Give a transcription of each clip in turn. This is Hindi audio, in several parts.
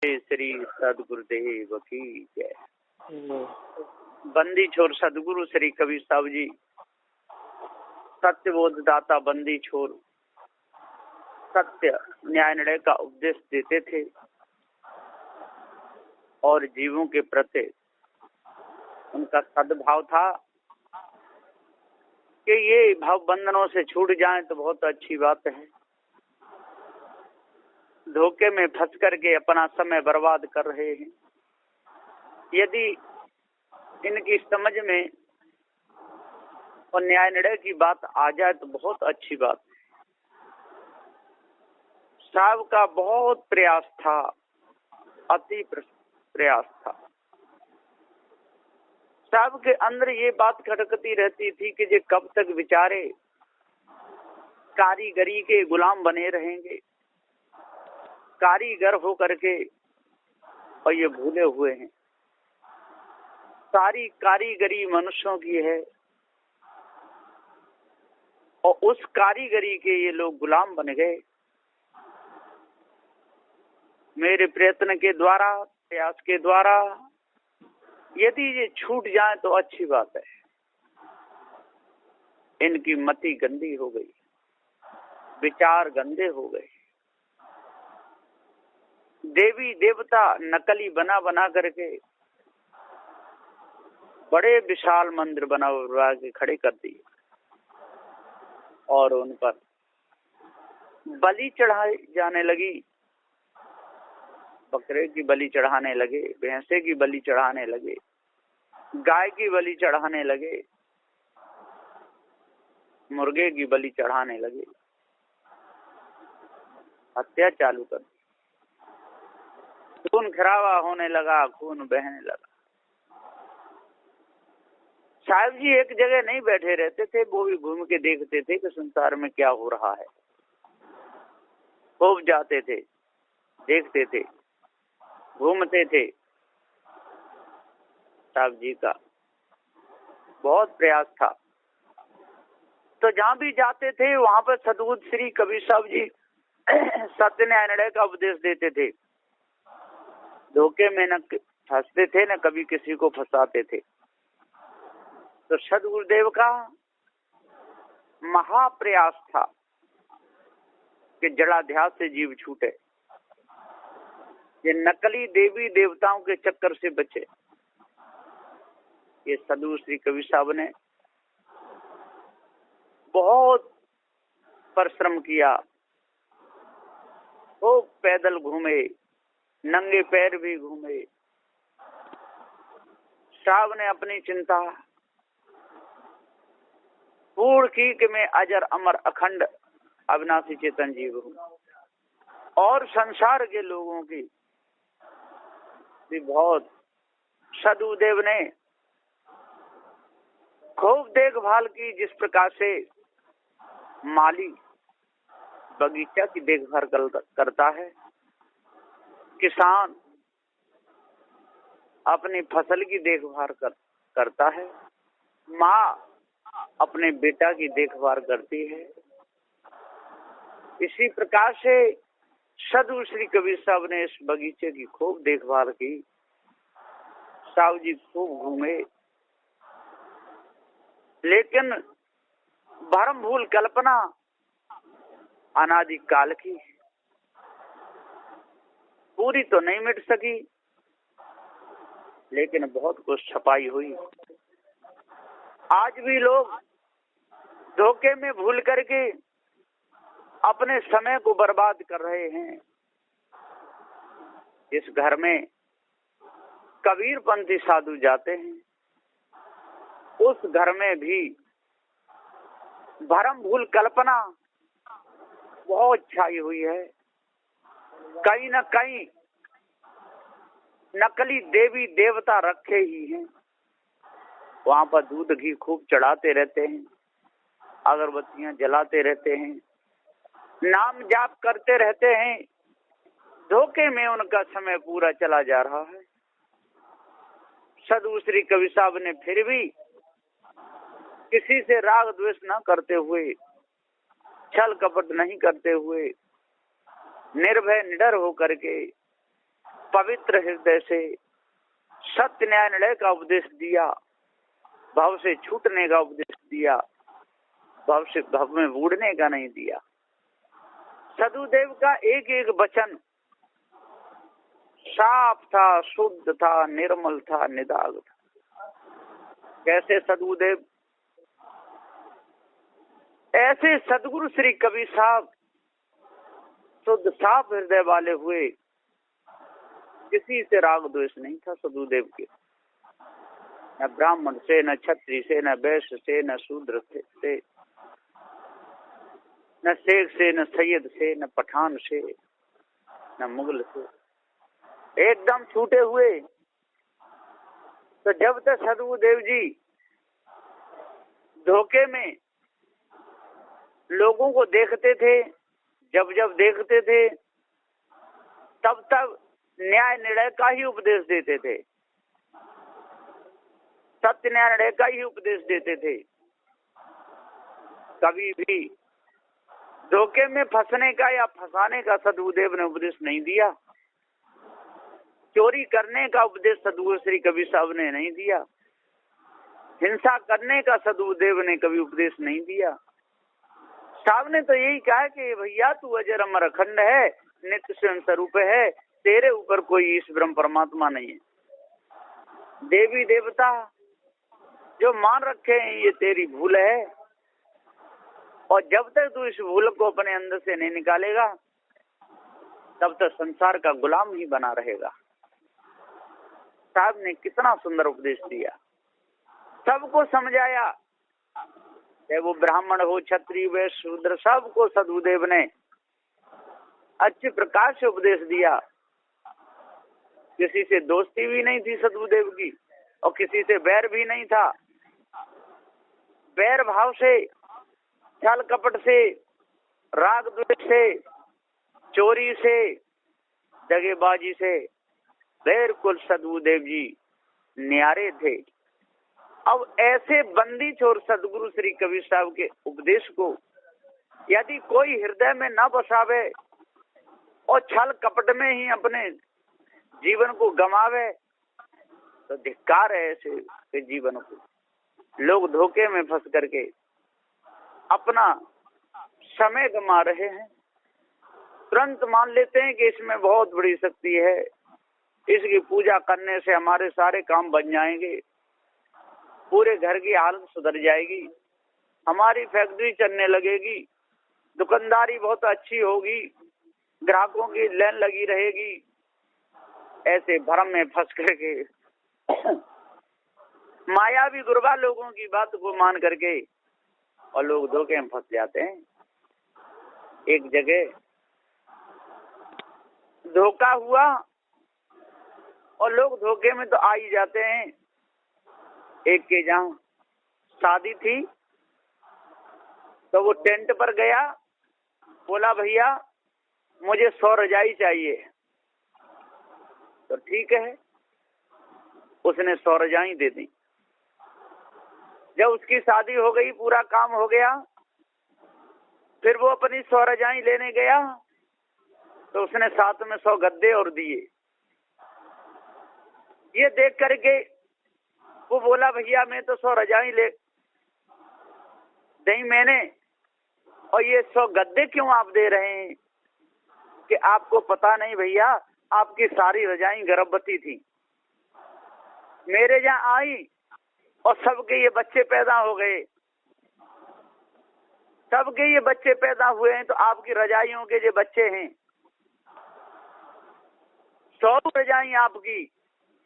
श्री सदगुरुदेव की जय। बंदी छोर सदगुरु श्री कबीर साहब जी सत्यबोध दाता बंदी छोर सत्य न्याय निर्णय का उपदेश देते थे और जीवों के प्रति उनका सद्भाव था कि ये भाव बंधनों से छूट जाएं तो बहुत अच्छी बात है। धोखे में फंस करके अपना समय बर्बाद कर रहे हैं। यदि इनकी समझ में और न्याय निर्णय की बात आ जाए तो बहुत अच्छी बात है। साहब का बहुत प्रयास था, अति प्रयास था। साहब के अंदर ये बात खटकती रहती थी कि ये कब तक बेचारे कारीगरी के गुलाम बने रहेंगे, कारीगर हो करके, और ये भूले हुए हैं सारी कारीगरी मनुष्यों की है और उस कारीगरी के ये लोग गुलाम बन गए। मेरे प्रयत्न के द्वारा, प्रयास के द्वारा यदि ये छूट जाए तो अच्छी बात है। इनकी मति गंदी हो गई, विचार गंदे हो गए। देवी देवता नकली बना बना करके बड़े विशाल मंदिर बना के खड़े कर दिए और उन पर बलि चढ़ाई जाने लगी। बकरे की बलि चढ़ाने लगे, भैंसे की बलि चढ़ाने लगे, गाय की बलि चढ़ाने लगे, मुर्गे की बलि चढ़ाने लगे। हत्या चालू कर दी। खून खराबा होने लगा, खून बहने लगा। साहब जी एक जगह नहीं बैठे रहते थे, वो भी घूम के देखते थे कि संसार में क्या हो रहा है। खूब जाते थे, देखते थे, घूमते थे। साहब जी का बहुत प्रयास था। तो जहाँ भी जाते थे वहां पर सदगुरु श्री कबीर साहब जी सत्य न्याय निर्णय का उपदेश देते थे। धोखे में न फंसते थे, न कभी किसी को फंसाते थे। तो सदगुरुदेव का महाप्रयास था कि जड़ाध्यास से जीव छूटे, ये नकली देवी देवताओं के चक्कर से बचे। ये सदगुरु श्री कबीर साहब ने बहुत परिश्रम किया। वो पैदल घूमे, नंगे पैर भी घूमे। साहब ने अपनी चिंता पूर्ण की कि मैं अजर अमर अखंड अविनाशी चेतन जीव हूँ और संसार के लोगों की भी बहुत। सदगुरुदेव ने खूब देखभाल की, जिस प्रकार से माली बगीचा की देखभाल करता है, किसान अपनी फसल की देखभाल करता है, माँ अपने बेटा की देखभाल करती है। इसी प्रकार से सदगुरु श्री कबीर साहब ने इस बगीचे की खूब देखभाल की। साहब जी खूब घूमे, लेकिन भरम भूल कल्पना अनादि काल की पूरी तो नहीं मिट सकी, लेकिन बहुत कुछ छपाई हुई। आज भी लोग धोखे में भूल करके अपने समय को बर्बाद कर रहे हैं। इस घर में कबीरपंथी साधु जाते हैं, उस घर में भी भरम भूल कल्पना बहुत छाई हुई है। कहीं न कहीं नकली देवी देवता रखे ही हैं। वहां पर दूध घी खूब चढ़ाते रहते हैं, अगरबत्तियां जलाते रहते हैं, नाम जाप करते रहते हैं। धोखे में उनका समय पूरा चला जा रहा है। सदगुरु श्री कबीर साहब ने फिर भी किसी से राग द्वेष न करते हुए, छल कपट नहीं करते हुए, निर्भय निडर होकर के पवित्र हृदय से सत्य न्याय निर्णय का उपदेश दिया, भव से छूटने का उपदेश दिया, भव से भव में बूढ़ने का नहीं दिया। सदुदेव का एक एक वचन साफ था, शुद्ध था, निर्मल था, निदाग था। कैसे सदुदेव? ऐसे सदगुरु श्री कबीर साहब शुद्ध साफ हृदय वाले हुए, किसी से राग द्वेष नहीं था सदुदेव के, न ब्राह्मण से, न क्षत्रिय से, न वैश्य से, न शूद्र से, न शेख से, न सैयद से, न पठान से, न मुगल से, एकदम छूटे हुए। तो जब तक सदगुरुदेव जी धोखे में लोगों को देखते थे, जब जब देखते थे, तब तब न्याय निर्णय का ही उपदेश देते थे, सत्य न्याय निर्णय का ही उपदेश देते थे। कभी भी धोखे में फंसने का या फंसाने का सदगुरुदेव ने उपदेश नहीं दिया। चोरी करने का उपदेश सदगुरु श्री कबीर साहब ने नहीं दिया। हिंसा करने का सदगुरुदेव ने कभी उपदेश नहीं दिया। साहब ने तो यही कहा कि भैया तू अजर अमर अखंड है, नित्य स्वयं स्वरूप है, तेरे ऊपर कोई ईश ब्रह्म परमात्मा नहीं है। देवी देवता जो मान रखे हैं ये तेरी भूल है, और जब तक तू इस भूल को अपने अंदर से नहीं निकालेगा तब तक संसार का गुलाम ही बना रहेगा। साहब ने कितना सुंदर उपदेश दिया, सबको समझाया, चाहे वो ब्राह्मण हो, क्षत्रिय, वैश्य, शूद्र, सबको सदगुरुदेव ने अच्छे प्रकार से उपदेश दिया। किसी से दोस्ती भी नहीं थी सदगुरुदेव की, और किसी से बैर भी नहीं था। बैर भाव से, छल कपट से, राग द्वेष से, चोरी से, दगेबाजी से बिल्कुल सदगुरुदेव जी न्यारे थे। अब ऐसे बंदी छोर सदगुरु श्री कबीर साहब के उपदेश को यदि कोई हृदय में न बसावे और छल कपट में ही अपने जीवन को गंवावे तो धिक्कार है ऐसे जीवन को। लोग धोखे में फंस करके अपना समय गंवा रहे हैं। तुरंत मान लेते हैं कि इसमें बहुत बड़ी शक्ति है, इसकी पूजा करने से हमारे सारे काम बन जाएंगे, पूरे घर की हालत सुधर जाएगी, हमारी फैक्ट्री चलने लगेगी, दुकानदारी बहुत अच्छी होगी, ग्राहकों की लाइन लगी रहेगी। ऐसे भ्रम में फंस करके मायावी गुरबा लोगों की बात को मान करके और लोग धोखे में फंस जाते हैं। एक जगह धोखा हुआ और लोग धोखे में तो आ ही जाते हैं। एक के जहाँ शादी थी तो वो टेंट पर गया, बोला भैया मुझे 100 रजाई चाहिए। तो ठीक है, उसने 100 रजाई दे दी। जब उसकी शादी हो गई, पूरा काम हो गया, फिर वो अपनी 100 रजाई लेने गया तो उसने साथ में 100 गद्दे और दिए। ये देख करके वो बोला भैया मैं तो 100 रजाई ले दी मैंने, और ये 100 गद्दे क्यों आप दे रहे हैं? कि आपको पता नहीं भैया, आपकी सारी रजाई गर्भवती थी, मेरे यहाँ आई और सबके ये बच्चे पैदा हो गए, सबके ये बच्चे पैदा हुए हैं, तो आपकी रजाइयों के जो बच्चे हैं 100 रजाई आपकी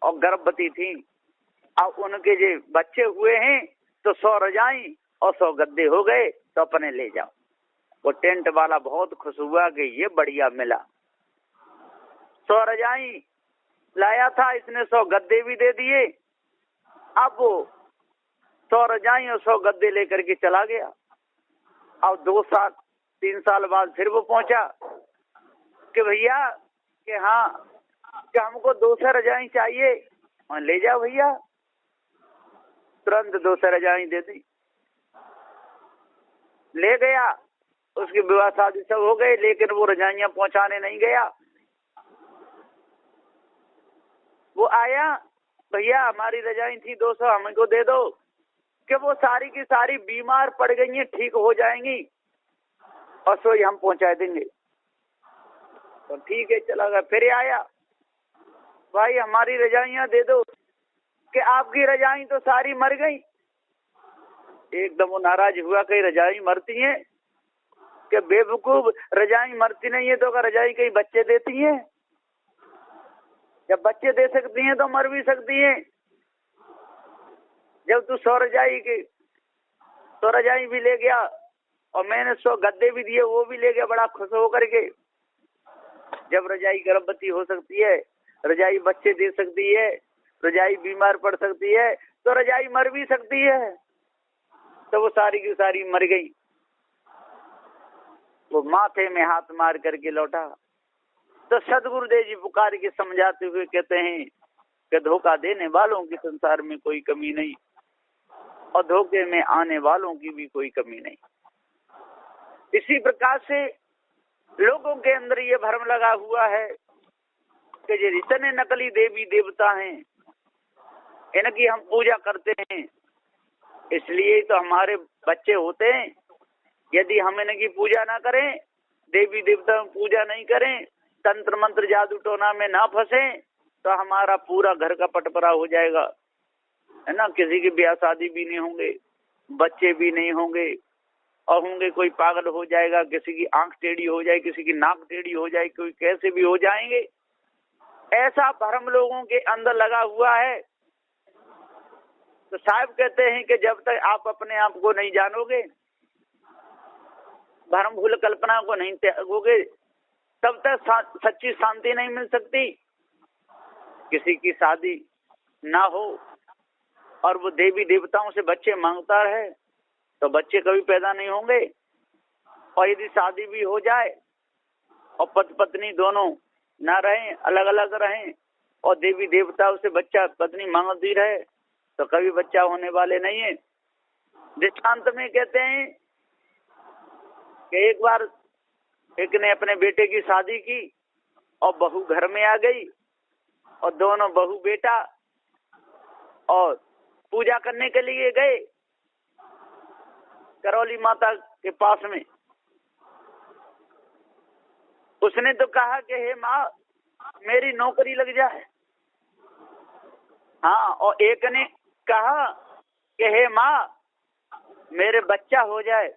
और गर्भवती थी, अब उनके जो बच्चे हुए हैं तो 100 रजाई और 100 गद्दे हो गए, तो अपने ले जाओ। वो टेंट वाला बहुत खुश हुआ कि ये बढ़िया मिला, 100 रजाई लाया था, इसने 100 गद्दे भी दे दिए। अब वो 100 रजाई और 100 गद्दे लेकर के चला गया। अब 2 साल 3 साल बाद फिर वो पहुंचा कि भैया कि हाँ कि हमको 200 रजाई चाहिए। ले जाओ भैया, तुरंत 200 रजाई दे दी, ले गया। उसकी विवाह शादी सब हो गए, लेकिन वो रजाइयां पहुंचाने नहीं गया। वो आया, भैया हमारी रजाई थी 200 हमको दे दो, कि वो सारी की सारी बीमार पड़ गई हैं, ठीक हो जाएंगी और सोई हम पहुंचा देंगे। तो ठीक है, चला गया। फिर आया, भाई हमारी रजाइयां दे दो, कि आपकी रजाई तो सारी मर गई। एकदम वो नाराज हुआ, कहीं रजाई मरती हैं? कि बेवकूफ, रजाई मरती नहीं है तो रजाई कहीं बच्चे देती हैं? जब बच्चे दे सकती हैं तो मर भी सकती हैं। जब तू 100 रजाई की 100 रजाई भी ले गया और मैंने 100 गद्दे भी दिए, वो भी ले गया बड़ा खुश होकर के। जब रजाई गर्भवती हो सकती है, रजाई बच्चे दे सकती है, रजाई बीमार पड़ सकती है, तो रजाई मर भी सकती है। तो वो सारी की सारी मर गई। वो माथे में हाथ मार करके लौटा। तो सदगुरुदेव जी पुकार के समझाते हुए कहते हैं कि धोखा देने वालों की संसार में कोई कमी नहीं और धोखे में आने वालों की भी कोई कमी नहीं। इसी प्रकार से लोगों के अंदर ये भ्रम लगा हुआ है कि ये इतने नकली देवी देवता हैं, इनकी हम पूजा करते हैं, इसलिए तो हमारे बच्चे होते हैं। यदि हम इनकी पूजा ना करें, देवी देवता पूजा नहीं करें, तंत्र मंत्र जादू टोना में ना फंसे, तो हमारा पूरा घर का पटपरा हो जाएगा, है ना। किसी की ब्याह शादी भी नहीं होंगे, बच्चे भी नहीं होंगे, और होंगे कोई पागल हो जाएगा, किसी की आंख टेढ़ी हो जाए, किसी की नाक टेढ़ी हो जाए, कोई कैसे भी हो जाएंगे। ऐसा भ्रम लोगों के अंदर लगा हुआ है। तो साहब कहते हैं कि जब तक आप अपने आप को नहीं जानोगे, भ्रम भूल कल्पना को नहीं त्यागोगे, तब तक सच्ची शांति नहीं मिल सकती। किसी की शादी ना हो और वो देवी देवताओं से बच्चे मांगता रहे, तो बच्चे कभी पैदा नहीं होंगे। और यदि शादी भी हो जाए और पति पत्नी दोनों ना रहें, अलग अलग रहें, और देवी देवताओं से बच्चा पत्नी मांगती रहे, तो कभी बच्चा होने वाले नहीं है। दृष्टांत में कहते हैं कि एक बार एक ने अपने बेटे की शादी की और बहू घर में आ गई, और दोनों बहू बेटा और पूजा करने के लिए गए करौली माता के पास में। उसने तो कहा कि हे माँ मेरी नौकरी लग जाए। हाँ, और एक ने कहा कि हे माँ मेरे बच्चा हो जाए,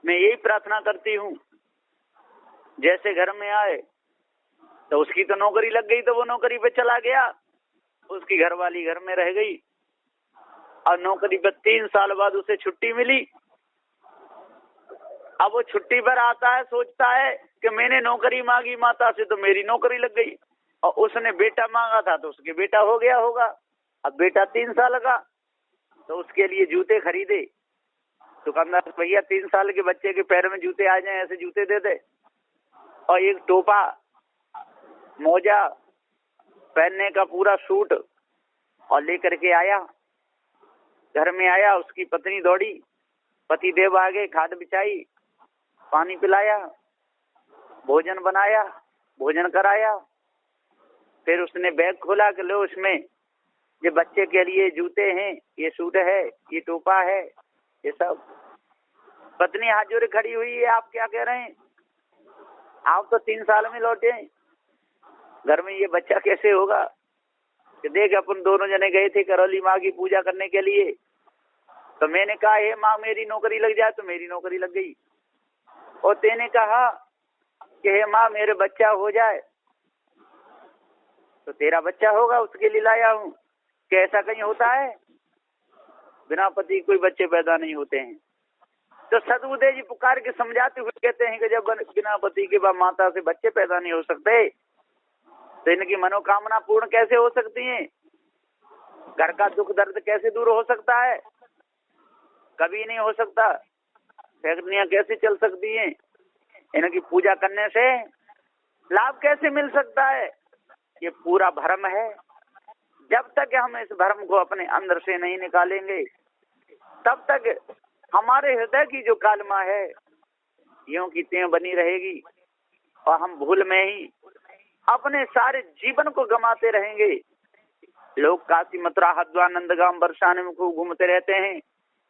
मैं यही प्रार्थना करती हूँ। जैसे घर में आए तो उसकी तो नौकरी लग गई, तो वो नौकरी पे चला गया, उसकी घरवाली घर में रह गई, और नौकरी पे 3 साल बाद उसे छुट्टी मिली। अब वो छुट्टी पर आता है, सोचता है कि मैंने नौकरी मांगी माता से तो मेरी नौकरी लग गई, और उसने बेटा मांगा था तो उसके बेटा हो गया होगा। अब बेटा 3 साल का, तो उसके लिए जूते खरीदे। दुकानदार भैया 3 साल के बच्चे के पैर में जूते आ जाए ऐसे जूते दे दे, और एक टोपा मोजा पहनने का पूरा सूट और लेकर के आया। घर में आया, उसकी पत्नी दौड़ी, पति देव आ गए, खाट बिछाई, पानी पिलाया, भोजन बनाया, भोजन कराया। फिर उसने बैग खोला कि लो इसमें ये बच्चे के लिए जूते हैं, ये सूट है, ये टोपा है, ये सब। पत्नी हाथ जोड़े खड़ी हुई है, आप क्या कह रहे हैं? आप तो 3 साल में लौटे, घर में ये बच्चा कैसे होगा? कि देख अपन दोनों जने गए थे करौली माँ की पूजा करने के लिए, तो मैंने कहा हे माँ मेरी नौकरी लग जाए, तो मेरी नौकरी लग गई, और तेने कहा कि हे माँ मेरे बच्चा हो जाए, तो तेरा बच्चा होगा, उसके लिए लाया हूँ। कि ऐसा कहीं होता है? बिना पति कोई बच्चे पैदा नहीं होते हैं। तो सदगुरुदेव जी पुकार के समझाते हुए कहते हैं कि जब बिना पति के बाद माता से बच्चे पैदा नहीं हो सकते, तो इनकी मनोकामना पूर्ण कैसे हो सकती है? घर का दुख दर्द कैसे दूर हो सकता है? कभी नहीं हो सकता। फैक्ट्रियां कैसे चल सकती हैं? इनकी पूजा करने से लाभ कैसे मिल सकता है? ये पूरा भ्रम है। जब तक हम इस भ्रम को अपने अंदर से नहीं निकालेंगे, तब तक हमारे हृदय की जो कालमा है यूं की त्यों बनी रहेगी, और हम भूल में ही अपने सारे जीवन को गंवाते रहेंगे। लोग काशी मथुरा हरिद्वार नंदगांव बरसाने में खूब घूमते रहते हैं,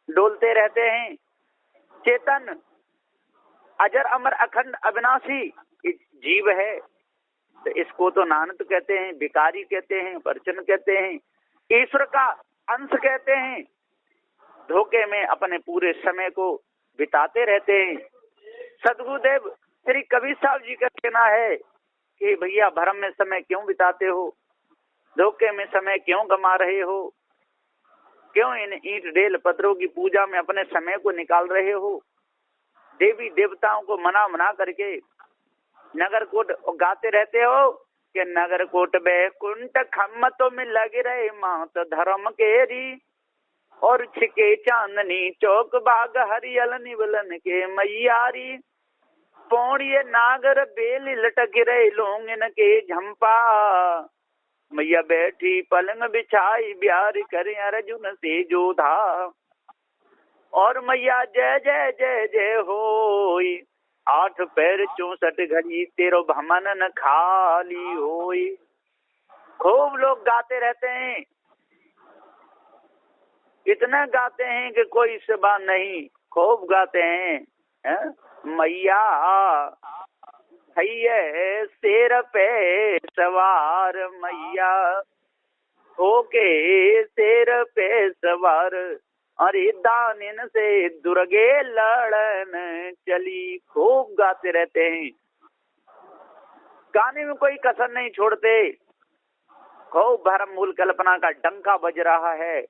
डोलते रहते हैं। चेतन अजर अमर अखंड अविनाशी जीव है, तो इसको तो नानक कहते हैं, भिखारी कहते हैं, परचन कहते हैं, ईश्वर का अंश कहते हैं। धोखे में अपने पूरे समय को बिताते रहते हैं। सदगुरुदेव श्री कबीर साहब जी का कहना है कि भैया भरम में समय क्यों बिताते हो, धोखे में समय क्यों गंवा रहे हो, क्यों इन ईंट डेल पत्थरों की पूजा में अपने समय को निकाल रहे हो। देवी देवताओं को मना मना करके नगर कोट गाते रहते हो कि नगर कोट बैकुंठ खम्मतों में लगे रहे मात धर्म केरी, और छिके चांदनी चौक बाग हरियल निवलन के मैयारी, पौड़िए नागर बेल लटक रहे लोंगन के झंपा, मैया बैठी पलंग बिछाई ब्यार करे अर्जुन से जोधा, और मैया जय जय जय जय होई, 8 पैर 64 घड़ी तेरो भमन न खाली होई। खूब लोग गाते रहते हैं, इतना गाते हैं कि कोई सिवा नहीं, खूब गाते हैं, मैया है शेर पे सवार, मैया होके शेर पे सवार, अरे दानिन से दुर्गे लड़न चली। खूब गाते रहते हैं, गाने में कोई कसर नहीं छोड़ते। खूब भरम मूल कल्पना का डंका बज रहा है।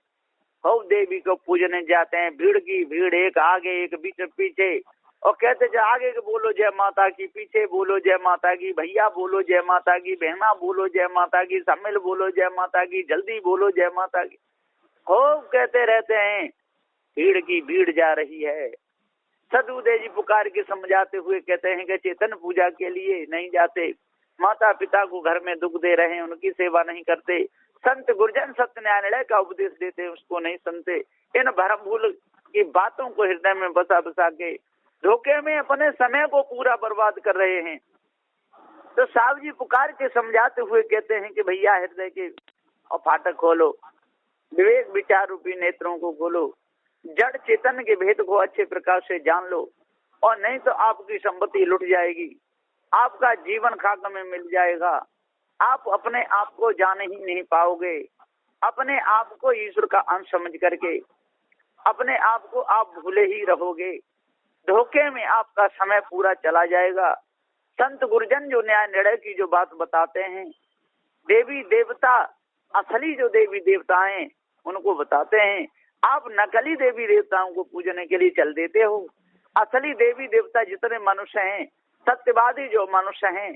खूब देवी को पूजने जाते हैं, भीड़ की भीड़, एक आगे एक बीच पीछे, और कहते जो आगे बोलो जय माता की, पीछे बोलो जय माता की, भैया बोलो जय माता की, बहना बोलो जय माता की, सम्मिल बोलो जय माता की, जल्दी बोलो जय माता की। खूब कहते रहते हैं, भीड़ की भीड़ जा रही है। सदगुरुदेव जी पुकार के समझाते हुए कहते हैं कि चेतन पूजा के लिए नहीं जाते, माता पिता को घर में दुख दे रहे हैं, उनकी सेवा नहीं करते, संत गुरुजन सत्य न्यायालय का उपदेश देते हैं, उसको नहीं सुनते। इन भरम भूल की बातों को हृदय में बसा बसा के धोखे में अपने समय को पूरा बर्बाद कर रहे हैं। तो साहब जी पुकार के समझाते हुए कहते हैं कि भैया हृदय के और फाटक खोलो, विवेक विचार रूपी नेत्रों को खोलो, जड़ चेतन के भेद को अच्छे प्रकार से जान लो, और नहीं तो आपकी संपत्ति लुट जाएगी, आपका जीवन खाक में मिल जाएगा, आप अपने आप को जान ही नहीं पाओगे। अपने आप को ईश्वर का अंश समझ करके अपने आप को आप भूले ही रहोगे, धोखे में आपका समय पूरा चला जाएगा। संत गुरुजन जो न्याय निर्णय की जो बात बताते हैं, देवी देवता असली जो देवी देवता हैं उनको बताते हैं, आप नकली देवी देवताओं को पूजने के लिए चल देते हो। असली देवी देवता जितने मनुष्य हैं, सत्यवादी जो मनुष्य हैं,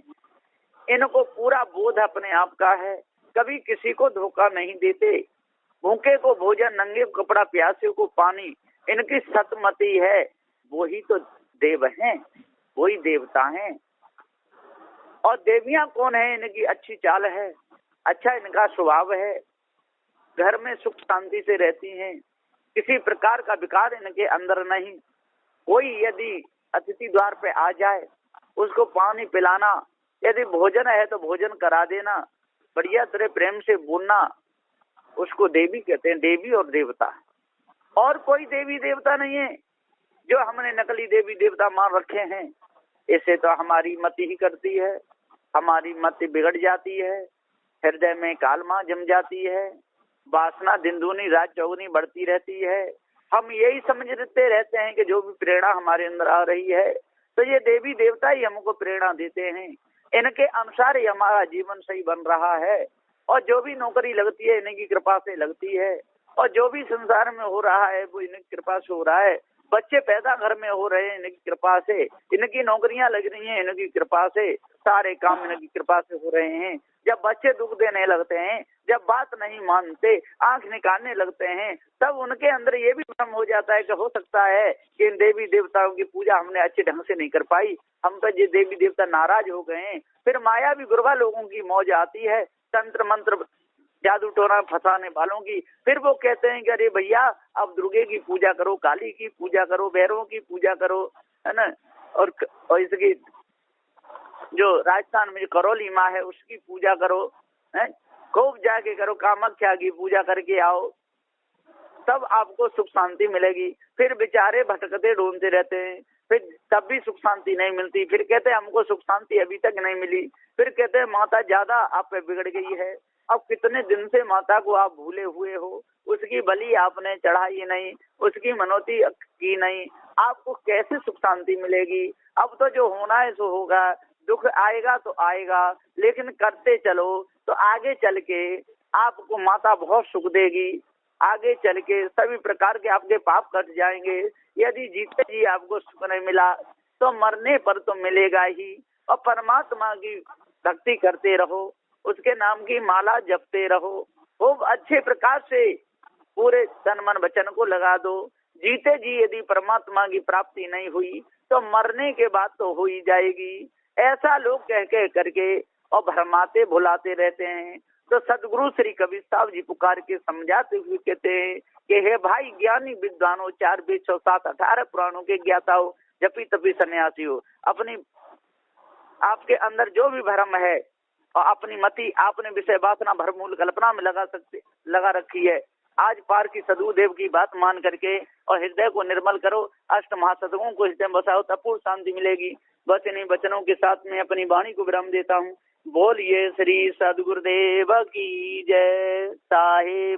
इनको पूरा बोध अपने आप का है, कभी किसी को धोखा नहीं देते, भूखे को भोजन, नंगे को कपड़ा, प्यासे को पानी, इनकी सतमती है। वही तो देव हैं, वही देवता हैं। और देवियां कौन है? इनकी अच्छी चाल है, अच्छा इनका स्वभाव है, घर में सुख शांति से रहती हैं, किसी प्रकार का विकार इनके अंदर नहीं। कोई यदि अतिथि द्वार पे आ जाए उसको पानी पिलाना, यदि भोजन है तो भोजन करा देना, बढ़िया तरह प्रेम से बोलना, उसको देवी कहते हैं, देवी और देवता। और कोई देवी देवता नहीं है जो हमने नकली देवी देवता मान रखे हैं। इससे तो हमारी मति ही करती है, हमारी मति बिगड़ जाती है, हृदय में कालमा जम जाती है, वासना दिन दूनी रात चौगुनी बढ़ती रहती है। हम यही समझते रहते हैं कि जो भी प्रेरणा हमारे अंदर आ रही है तो ये देवी देवता ही हमको प्रेरणा देते हैं, इनके अनुसार ही हमारा जीवन सही बन रहा है। और जो भी नौकरी लगती है इनकी कृपा से लगती है, और जो भी संसार में हो रहा है वो इनकी कृपा से हो रहा है। बच्चे पैदा घर में हो रहे हैं इनकी कृपा से, इनकी नौकरियां लग रही हैं इनकी कृपा से, सारे काम इनकी कृपा से हो रहे हैं। जब बच्चे दुख देने लगते हैं, जब बात नहीं मानते, आंख निकालने लगते हैं, तब उनके अंदर ये भी भ्रम हो जाता है कि हो सकता है कि इन देवी देवताओं की पूजा हमने अच्छे ढंग से नहीं कर पाई, हम पर ये देवी देवता नाराज हो गए हैं। फिर माया भी गुरबा लोगों की मौज आती है, तंत्र मंत्र जादू टोना फंसाने वालों की। फिर वो कहते हैं कि अरे भैया अब दुर्गे की पूजा करो, काली की पूजा करो, भैरवों की पूजा करो, है ना, और इसकी जो राजस्थान में करौली माँ है उसकी पूजा करो, खूब जाके करो, कामाख्या की पूजा करके आओ, तब आपको सुख शांति मिलेगी। फिर बेचारे भटकते ढूंढते रहते हैं, फिर तब भी सुख शांति नहीं मिलती, फिर कहते हैं हमको सुख शांति अभी तक नहीं मिली, फिर कहते हैं माता ज्यादा आप पे बिगड़ गई है। अब कितने दिन से माता को आप भूले हुए हो, उसकी बलि आपने चढ़ाई नहीं, उसकी मनौती की नहीं, आपको कैसे सुख शांति मिलेगी। अब तो जो होना है सो होगा, दुख आएगा तो आएगा, लेकिन करते चलो तो आगे चल के आपको माता बहुत सुख देगी। आगे चल के सभी प्रकार के आपके पाप कट जाएंगे। यदि जीते जी आपको सुख नहीं मिला तो मरने पर तो मिलेगा ही। और परमात्मा की भक्ति करते रहो, उसके नाम की माला जपते रहो, खूब अच्छे प्रकार से पूरे तन मन वचन को लगा दो। जीते जी यदि परमात्मा की प्राप्ति नहीं हुई तो मरने के बाद तो हो ही जाएगी। ऐसा लोग कह करके और भरमाते भुलाते रहते हैं। तो सदगुरु श्री कबीर साहब जी पुकार के समझाते हुए कहते हैं कि हे भाई ज्ञानी विद्वानों, 4 वेद 6 7 18 पुराणों के ज्ञाता हो, जपी तपी सन्यासी हो, अपनी आपके अंदर जो भी भ्रम है और अपनी मति आपने विषय वासना भरमूल कल्पना में लगा रखी है, आज पार की सदगुरुदेव की बात मान करके और हृदय को निर्मल करो, अष्ट महासतगुणों को हृदय में बसाओ, तब पूर्ण शांति मिलेगी। बस इन्हीं वचनों के साथ में अपनी वाणी को विराम देता हूँ। बोलिए श्री सदगुरुदेव की जय। साहेब